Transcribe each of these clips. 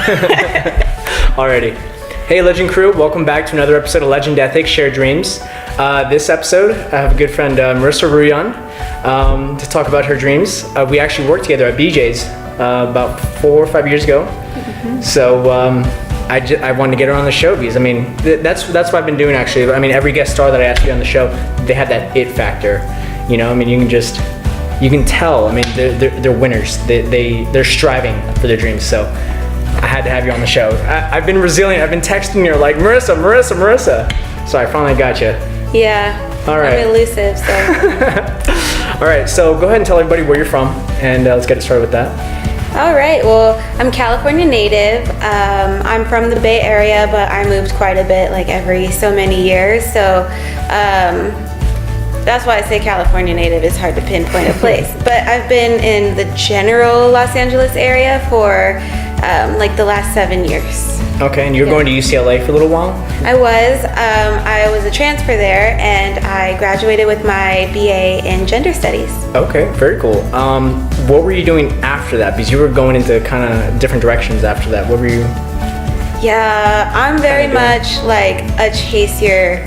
Alrighty. Hey Legend Crew, welcome back to another episode of Legend Ethics, Share Dreams. This episode, I have a good friend, Marissa Rullan, to talk about her dreams. We actually worked together at BJ's about 4 or 5 years ago. Mm-hmm. So I wanted to get her on the show because, I mean, that's what I've been doing actually. I mean, every guest star that I ask to be on the show, they have that it factor. You know, I mean, you can tell, I mean, they're winners. They're striving for their dreams. So I had to have you on the show. I've been resilient. I've been texting you like, Marissa. So I finally got you. Yeah. All right. I'm elusive, so. All right. So go ahead and tell everybody where you're from, and let's get started with that. All right. Well, I'm California native. I'm from the Bay Area, but I moved quite a bit, like every so many years. So that's why I say California native. It's hard to pinpoint a place. But I've been in the general Los Angeles area for like the last 7 years. Okay, and you were going to UCLA for a little while? I was a transfer there, and I graduated with my BA in gender studies. Okay, very cool. What were you doing after that? Because you were going into kind of different directions after that. What were you? Yeah, I'm very much like a chase your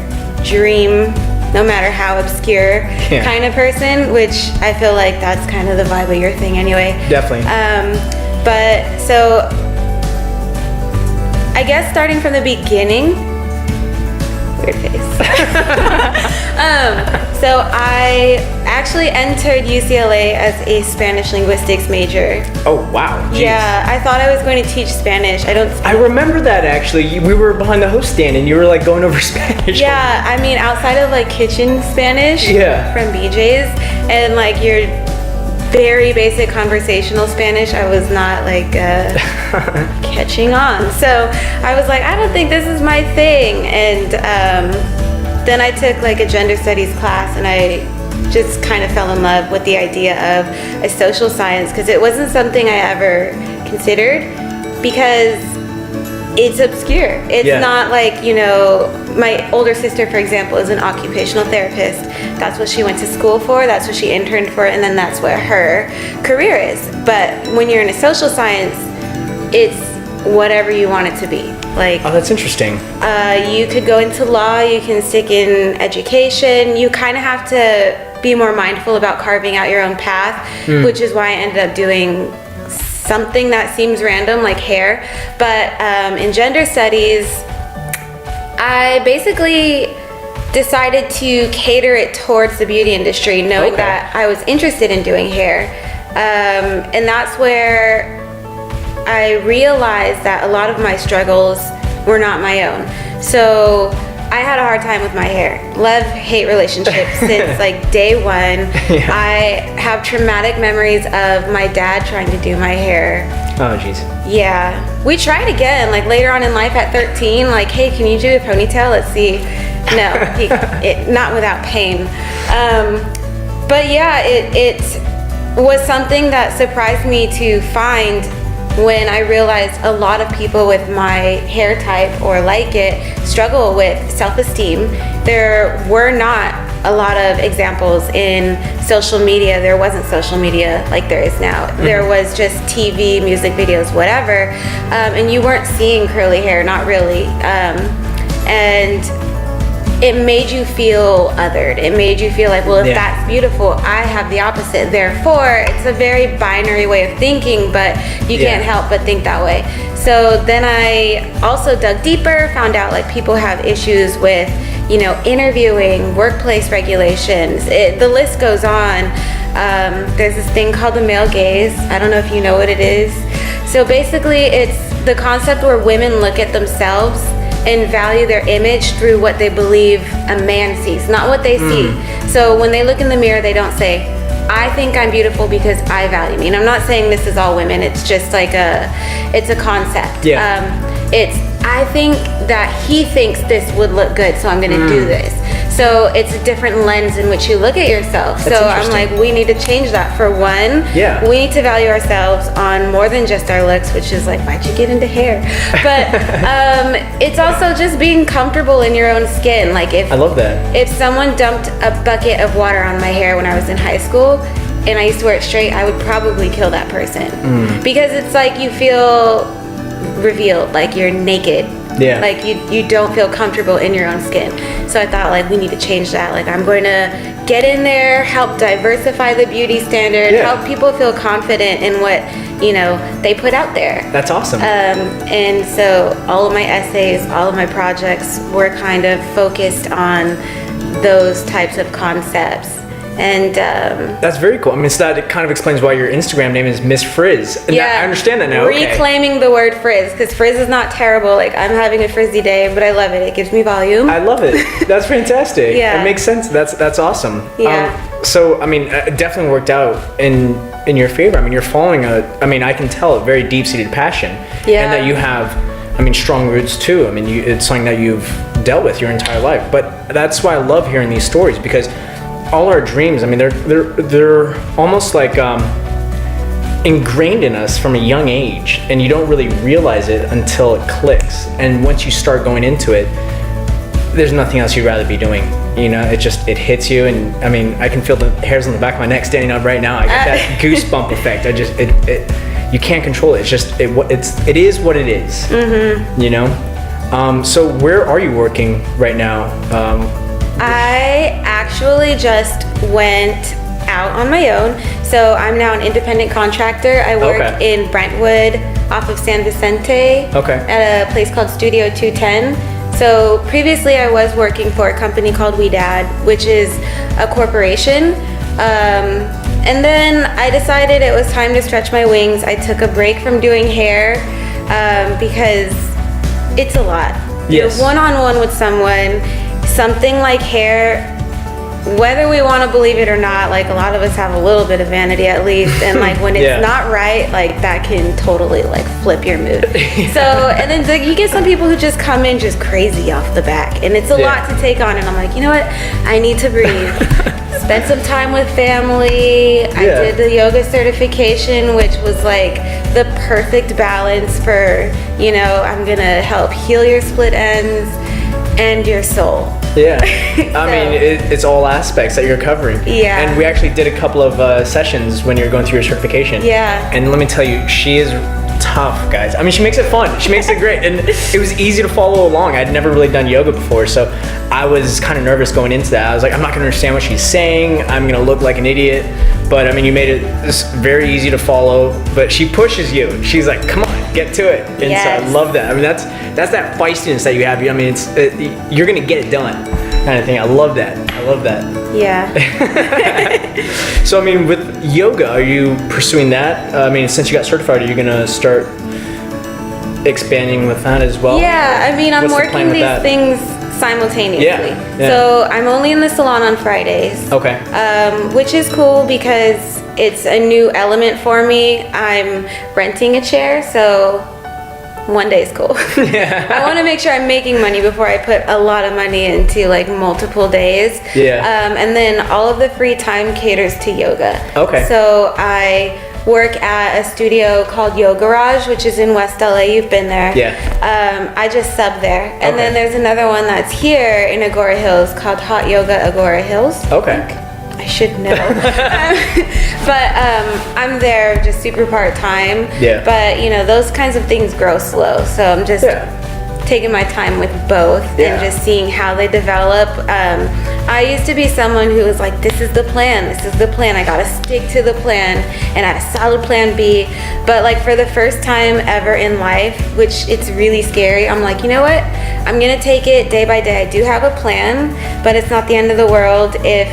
dream, no matter how obscure kind of person, which I feel like that's kind of the vibe of your thing anyway. Definitely. But so I guess starting from the beginning, weird face. So I actually entered UCLA as a Spanish linguistics major. Oh wow! Jeez. Yeah, I thought I was going to teach Spanish. I remember that actually. We were behind the host stand and you were like going over Spanish. Yeah, I mean outside of like kitchen Spanish from BJ's and like your very basic conversational Spanish, I was not like catching on. So I was like, I don't think this is my thing. And then I took like a gender studies class and I just kind of fell in love with the idea of a social science because it wasn't something I ever considered because it's obscure. It's not like, you know, my older sister, for example, is an occupational therapist. That's what she went to school for, that's what she interned for, and then that's what her career is. But when you're in a social science, it's whatever you want it to be. Like, oh, that's interesting. You could go into law, you can stick in education. You kind of have to be more mindful about carving out your own path, which is why I ended up doing something that seems random like hair. But in gender studies, I basically decided to cater it towards the beauty industry, knowing that I was interested in doing hair. And that's where I realized that a lot of my struggles were not my own. So I had a hard time with my hair. Love-hate relationship since like day one. I have traumatic memories of my dad trying to do my hair. Oh, jeez. Yeah. We tried again, like later on in life at 13, like, hey, can you do a ponytail? Let's see. No, not without pain. But yeah, it was something that surprised me to find when I realized a lot of people with my hair type or like it struggle with self-esteem. There were not a lot of examples in social media. There wasn't social media like there is now. There was just TV, music videos, whatever, and you weren't seeing curly hair, not really. And it made you feel othered. It made you feel like, well, if that's beautiful, I have the opposite. Therefore, it's a very binary way of thinking, but you can't help but think that way. So then I also dug deeper, found out like people have issues with, you know, interviewing, workplace regulations. The list goes on. There's this thing called the male gaze. I don't know if you know what it is. So basically, it's the concept where women look at themselves and value their image through what they believe a man sees, not what they see. So when they look in the mirror, they don't say, I think I'm beautiful because I value me. And I'm not saying this is all women, it's just like it's a concept. It's, I think that he thinks this would look good, so I'm gonna do this. So it's a different lens in which you look at yourself. That's so I'm like, we need to change that. For one, we need to value ourselves on more than just our looks, which is like, why'd you get into hair? But it's also just being comfortable in your own skin. Like I love that. If someone dumped a bucket of water on my hair when I was in high school, and I used to wear it straight, I would probably kill that person. Because it's like you feel revealed, like you're naked. Yeah. Like you don't feel comfortable in your own skin. So I thought like we need to change that. Like I'm going to get in there, help diversify the beauty standard, help people feel confident in what, you know, they put out there. That's awesome. And so all of my essays, all of my projects were kind of focused on those types of concepts. And that's very cool. I mean, so that kind of explains why your Instagram name is Miss Frizz. And I understand that now. Reclaiming the word frizz, because frizz is not terrible. Like I'm having a frizzy day, but I love it. It gives me volume. I love it. That's fantastic. Yeah. It makes sense. That's awesome. Yeah. So I mean, it definitely worked out in your favor. I mean, you're following I can tell a very deep-seated passion. Yeah. And that you have, I mean, strong roots too. I mean, it's something that you've dealt with your entire life. But that's why I love hearing these stories, because all our dreams, I mean, they're almost like ingrained in us from a young age, and you don't really realize it until it clicks. And once you start going into it, there's nothing else you'd rather be doing. You know, it hits you, and I mean, I can feel the hairs on the back of my neck standing up right now. I get that goosebump effect. You can't control it. It's just it is what it is. Mm-hmm. You know. So where are you working right now? I actually just went out on my own. So I'm now an independent contractor. I work in Brentwood off of San Vicente at a place called Studio 210. So previously I was working for a company called We Dad, which is a corporation. And then I decided it was time to stretch my wings. I took a break from doing hair because it's a lot. Yes. You're one-on-one with someone. Something like hair, whether we want to believe it or not, like a lot of us have a little bit of vanity at least, and like when it's not right, like that can totally like flip your mood. So, and then you get some people who just come in just crazy off the back, and it's a lot to take on, and I'm like, you know what, I need to breathe. Spend some time with family. I did the yoga certification, which was like the perfect balance for, you know, I'm gonna help heal your split ends and your soul. Yeah. I mean, it's all aspects that you're covering. Yeah. And we actually did a couple of sessions when you're going through your certification. Yeah. And let me tell you, she is tough, guys. I mean, she makes it fun. She makes it great. And it was easy to follow along. I'd never really done yoga before, so I was kind of nervous going into that. I was like, I'm not going to understand what she's saying. I'm going to look like an idiot. But I mean, you made it very easy to follow. But she pushes you. She's like, come on, get to it. And so I love that. I mean, that's that feistiness that you have. I mean, you're going to get it done kind of thing. I love that. Yeah. So, I mean, with yoga, are you pursuing that? I mean, since you got certified, are you going to start expanding with that as well? Yeah, I mean, I'm working these things simultaneously. Yeah. So I'm only in the salon on Fridays. Okay. Which is cool because it's a new element for me. I'm renting a chair, so one day is cool. Yeah. I want to make sure I'm making money before I put a lot of money into like multiple days. Yeah. And then all of the free time caters to yoga. Okay. So I work at a studio called Yoga Garage, which is in West LA. You've been there. Yeah. I just sub there. And then there's another one that's here in Agora Hills called Hot Yoga Agora Hills. Okay. I should know. But I'm there just super part-time. Yeah. But, you know, those kinds of things grow slow. So I'm just taking my time with both and just seeing how they develop. I used to be someone who was like, this is the plan. I gotta stick to the plan and I have a solid plan B. But like for the first time ever in life, which it's really scary, I'm like, you know what? I'm gonna take it day by day. I do have a plan, but it's not the end of the world if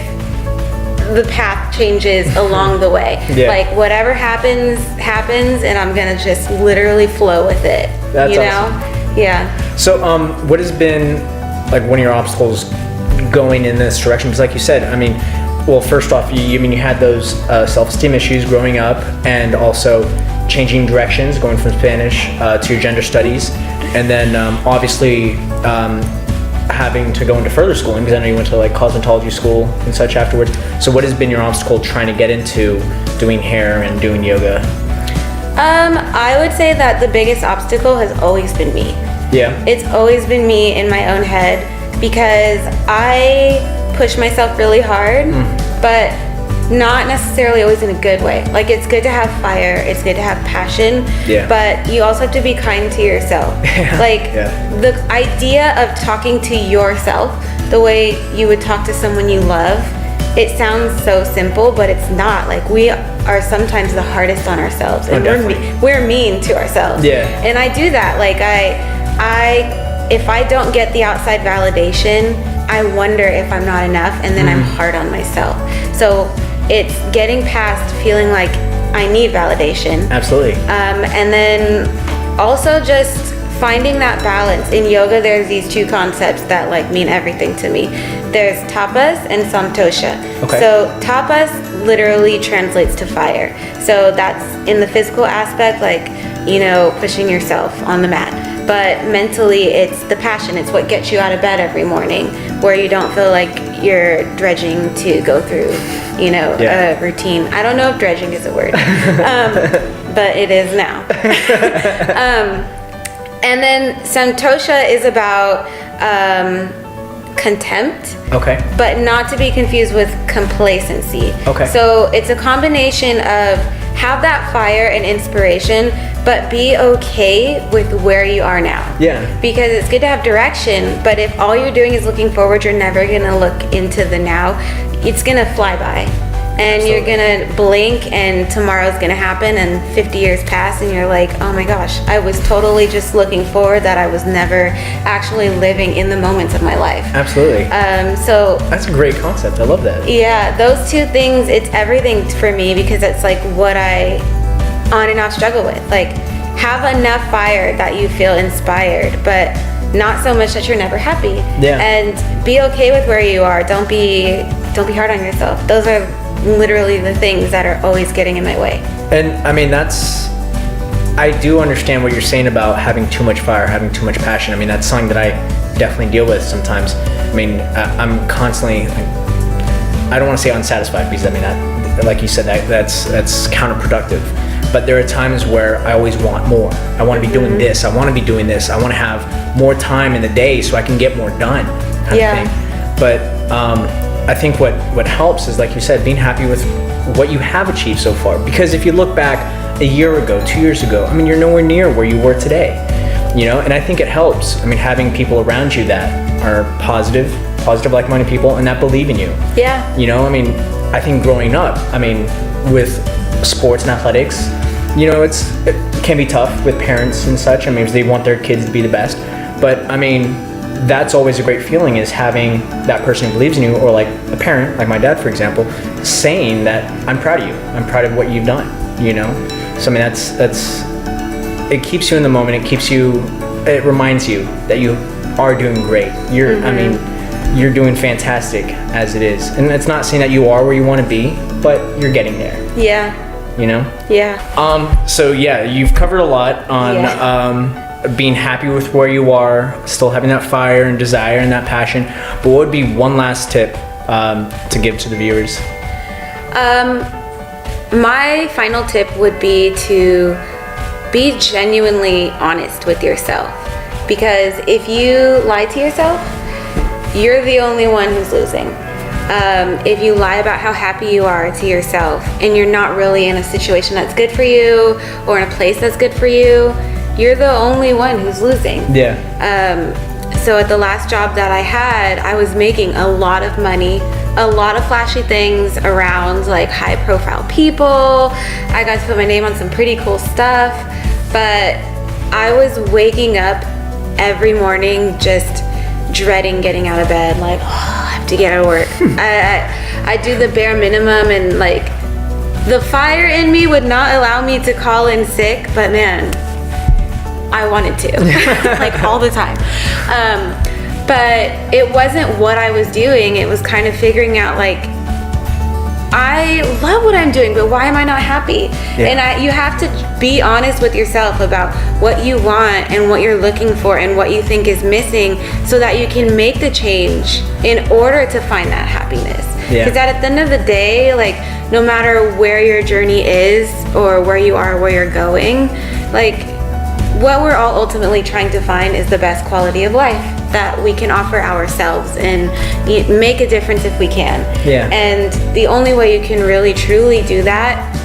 the path changes along the way. Like whatever happens, and I'm gonna just literally flow with it. That's you know? awesome. Yeah. So what has been like one of your obstacles going in this direction? Because like you said, I mean, well, first off, you had those self-esteem issues growing up, and also changing directions, going from Spanish to your gender studies, and then obviously having to go into further schooling, because I know you went to like cosmetology school and such afterwards. So what has been your obstacle trying to get into doing hair and doing yoga? I would say that the biggest obstacle has always been me. Yeah. It's always been me in my own head, because I push myself really hard, but not necessarily always in a good way. Like, it's good to have fire, it's good to have passion, but you also have to be kind to yourself. Like, the idea of talking to yourself the way you would talk to someone you love, it sounds so simple, but it's not. Like, we are sometimes the hardest on ourselves, and we're mean to ourselves. And I do that. Like, if I don't get the outside validation, I wonder if I'm not enough, and then I'm hard on myself. So it's getting past feeling like I need validation. Absolutely. And then also just finding that balance. In yoga, there's these two concepts that like mean everything to me. There's tapas and santosha. So tapas literally translates to fire. So that's in the physical aspect, like, you know, pushing yourself on the mat. But mentally, it's the passion. It's what gets you out of bed every morning, where you don't feel like you're dredging to go through, you know, a routine. I don't know if dredging is a word, but it is now. And then santosha is about contempt, but not to be confused with complacency. So it's a combination of have that fire and inspiration, but be okay with where you are now. Because it's good to have direction, but if all you're doing is looking forward, you're never gonna look into the now. It's gonna fly by. And you're gonna blink and tomorrow's gonna happen and 50 years pass and you're like, oh my gosh, I was totally just looking forward, that I was never actually living in the moments of my life. Absolutely. So that's a great concept. I love that. Yeah, those two things, it's everything for me, because it's like what I on and off struggle with. Like, have enough fire that you feel inspired, but not so much that you're never happy. And be okay with where you are. Don't be hard on yourself. Those are literally the things that are always getting in my way. And I mean, I do understand what you're saying about having too much fire, having too much passion. I mean, that's something that I definitely deal with sometimes. I mean, I'm constantly, I don't want to say unsatisfied, because I mean, that, like you said, that's counterproductive. But there are times where I always want more. I want to be doing this. I want to be doing this. I want to have more time in the day so I can get more done, kind of thing. But I think what helps is, like you said, being happy with what you have achieved so far. Because if you look back a year ago, 2 years ago, I mean, you're nowhere near where you were today, you know? And I think it helps. I mean, having people around you that are positive, like-minded people, and that believe in you. You know, I mean, I think growing up, I mean, with sports and athletics, you know, it can be tough with parents and such. I mean, they want their kids to be the best. But I mean, that's always a great feeling, is having that person who believes in you, or like a parent, like my dad, for example, saying that I'm proud of you. I'm proud of what you've done, you know? So I mean, that's it keeps you in the moment. It reminds you that you are doing great. I mean, you're doing fantastic as it is. And it's not saying that you are where you want to be, but you're getting there. You know? So yeah, you've covered a lot on being happy with where you are, still having that fire and desire and that passion. But what would be one last tip to give to the viewers? My final tip would be to be genuinely honest with yourself. Because if you lie to yourself, you're the only one who's losing. If you lie about how happy you are to yourself, and you're not really in a situation that's good for you, or in a place that's good for you, you're the only one who's losing. So at the last job that I had, I was making a lot of money, a lot of flashy things around like high profile people. I got to put my name on some pretty cool stuff, but I was waking up every morning just dreading getting out of bed, like, oh, I have to get out of work. I do the bare minimum, and like the fire in me would not allow me to call in sick, but man, I wanted to, like all the time. But it wasn't what I was doing. It was kind of figuring out like, I love what I'm doing, but why am I not happy? And you have to be honest with yourself about what you want and what you're looking for and what you think is missing, so that you can make the change in order to find that happiness. Because at the end of the day, like, no matter where your journey is or where you are, where you're going, like, what we're all ultimately trying to find is the best quality of life. that we can offer ourselves and make a difference if we can. Yeah. And the only way you can really truly do that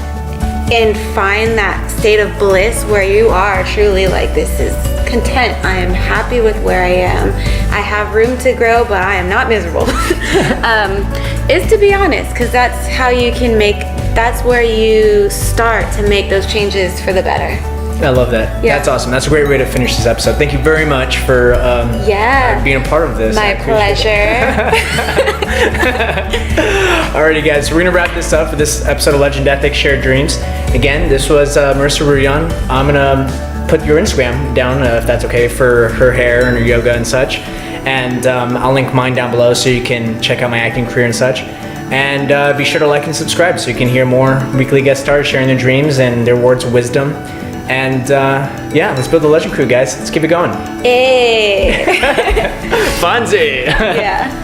and find that state of bliss where you are truly like, this is content, I am happy with where I am, I have room to grow, but I am not miserable, is to be honest, because that's how you can that's where you start to make those changes for the better. I love that. Yeah. That's awesome. That's a great way to finish this episode. Thank you very much for being a part of this. My pleasure. Alrighty, guys, we're gonna wrap this up for this episode of Legend Ethics Shared Dreams. Again, this was Marissa Rullan. I'm gonna put your Instagram down if that's okay for her hair and her yoga and such, and I'll link mine down below so you can check out my acting career and such. And be sure to like and subscribe so you can hear more weekly guest stars sharing their dreams and their words of wisdom. And yeah, let's build the Legend Crew, guys. Let's keep it going. Hey. Fonzie. Yeah.